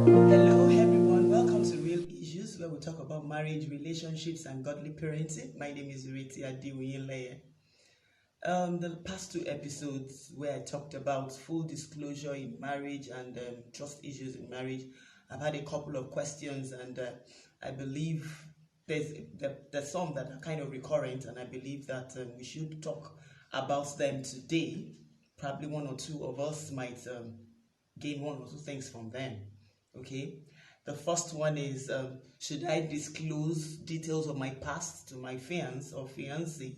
Hello, everyone. Welcome to Real Issues, where we talk about marriage, relationships, and godly parenting. My name is Ade-Oyinleye. The past two episodes where I talked about full disclosure in marriage and trust issues in marriage, I've had a couple of questions, and I believe there's some that are kind of recurrent, and I believe that we should talk about them today. Probably one or two of us might gain one or two things from them. Okay, the first one is should I disclose details of my past to my fiance or fiancé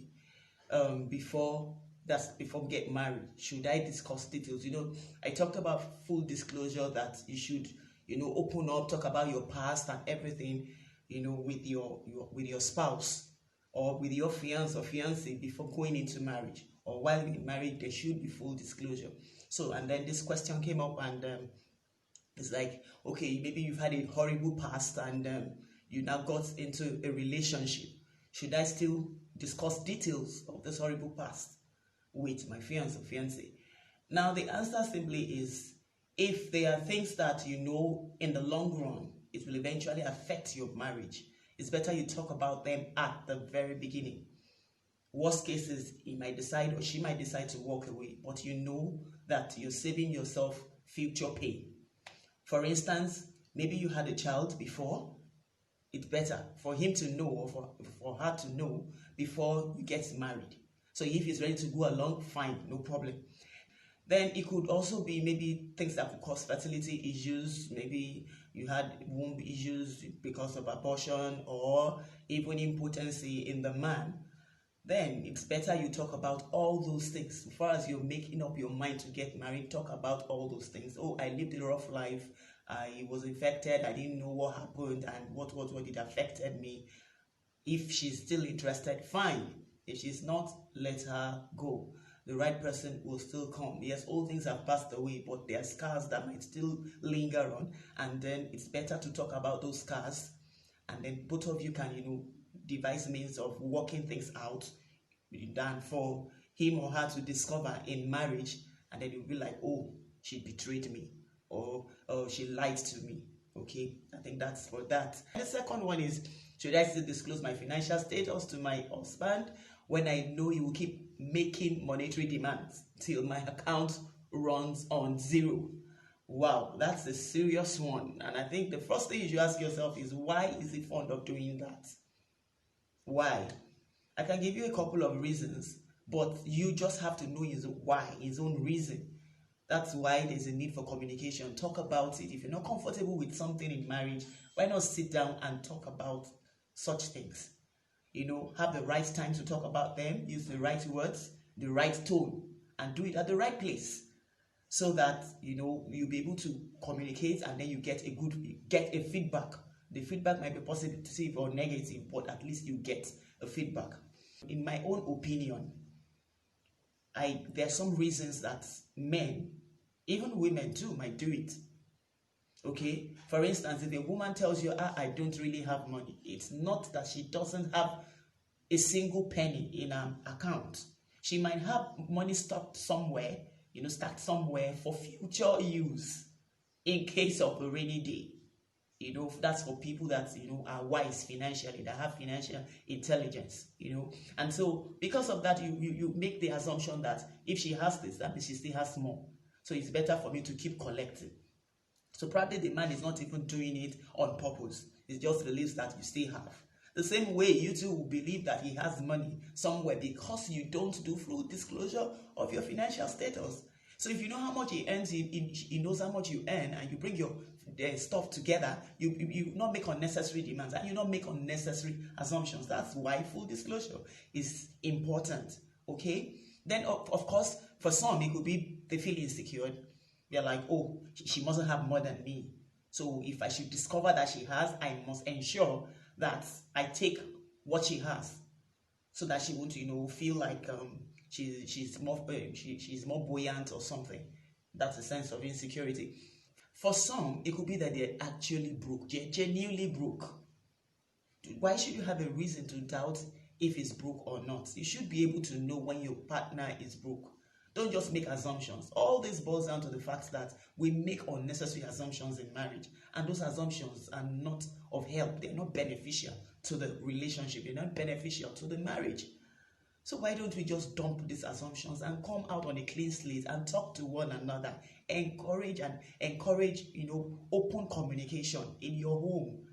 before we get married? Should I discuss details? I talked about full disclosure, that you should open up, talk about your past and everything with your spouse or with your fiance or fiancé before going into marriage, or while in marriage there should be full disclosure. So, and then this question came up, and it's like, okay, maybe you've had a horrible past, and you now got into a relationship. Should I still discuss details of this horrible past with my fiance or fiancé? Now, the answer simply is, if there are things that in the long run it will eventually affect your marriage, it's better you talk about them at the very beginning. Worst cases, he might decide or she might decide to walk away, but you know that you're saving yourself future pain. For instance, maybe you had a child before. It's better for him to know, or for her to know, before you get married. So if he's ready to go along, fine, no problem. Then it could also be maybe things that could cause fertility issues. Maybe you had womb issues because of abortion, or even impotency in the man. Then it's better you talk about all those things. As far as you're making up your mind to get married, talk about all those things. Oh, I lived a rough life. I was infected. I didn't know what happened and what it affected me. If she's still interested, fine. If she's not, let her go. The right person will still come. Yes, all things have passed away, but there are scars that might still linger on. And then it's better to talk about those scars. And then both of you can, devise means of working things out, than for him or her to discover in marriage, and then you'll be like, oh, she betrayed me, or she lied to me. Okay, I think that's for that. The second one is, should I still disclose my financial status to my husband when I know he will keep making monetary demands till my account runs on zero? Wow, that's a serious one. And I think the first thing you should ask yourself is, why is he fond of doing that? Why? I can give you a couple of reasons, but you just have to know his why, his own reason. That's why there's a need for communication. Talk about it. If you're not comfortable with something in marriage, why not sit down and talk about such things? Have the right time to talk about them, use the right words, the right tone, and do it at the right place, so that you'll be able to communicate, and then you get a feedback. The feedback might be positive or negative, but at least you get a feedback. In my own opinion, there are some reasons that men, even women too, might do it. Okay, for instance, if a woman tells you, I don't really have money, it's not that she doesn't have a single penny in her account. She might have money stocked somewhere, stacked somewhere for future use in case of a rainy day. That's for people that are wise financially, that have financial intelligence. And so because of that, you make the assumption that if she has this, that means she still has more. So it's better for me to keep collecting. So probably the man is not even doing it on purpose. It just believes that you still have. The same way you too will believe that he has money somewhere, because you don't do full disclosure of your financial status. So if you know how much he earns, he knows how much you earn, and you bring your stuff together, you not make unnecessary demands, and you not make unnecessary assumptions. That's why full disclosure is important. Okay? Then of course, for some it could be they feel insecure. They're like, oh, she mustn't have more than me. So if I should discover that she has, I must ensure that I take what she has, so that she won't, feel like she's more buoyant or something. That's a sense of insecurity. For some, it could be that they're actually broke. They're genuinely broke. Why should you have a reason to doubt if it's broke or not? You should be able to know when your partner is broke. Don't just make assumptions. All this boils down to the fact that we make unnecessary assumptions in marriage, and those assumptions are not of help. They're not beneficial to the relationship. They're not beneficial to the marriage. So why don't we just dump these assumptions and come out on a clean slate and talk to one another, encourage, open communication in your home,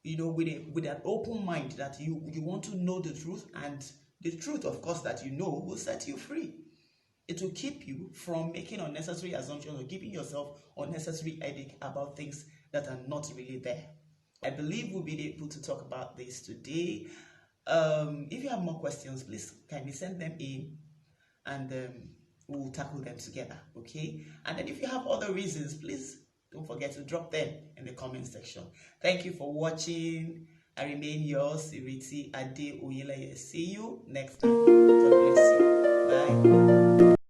with an open mind that you want to know the truth, and the truth, of course, that you know will set you free. It will keep you from making unnecessary assumptions or giving yourself unnecessary headache about things that are not really there. I believe we'll be able to talk about this today. If you have more questions, please kindly send them in, and we'll tackle them together, okay? And then if you have other reasons, please don't forget to drop them in the comment section. Thank you for watching. I remain yours, Ade-Oyinleye. See you next time. God bless you. Bye.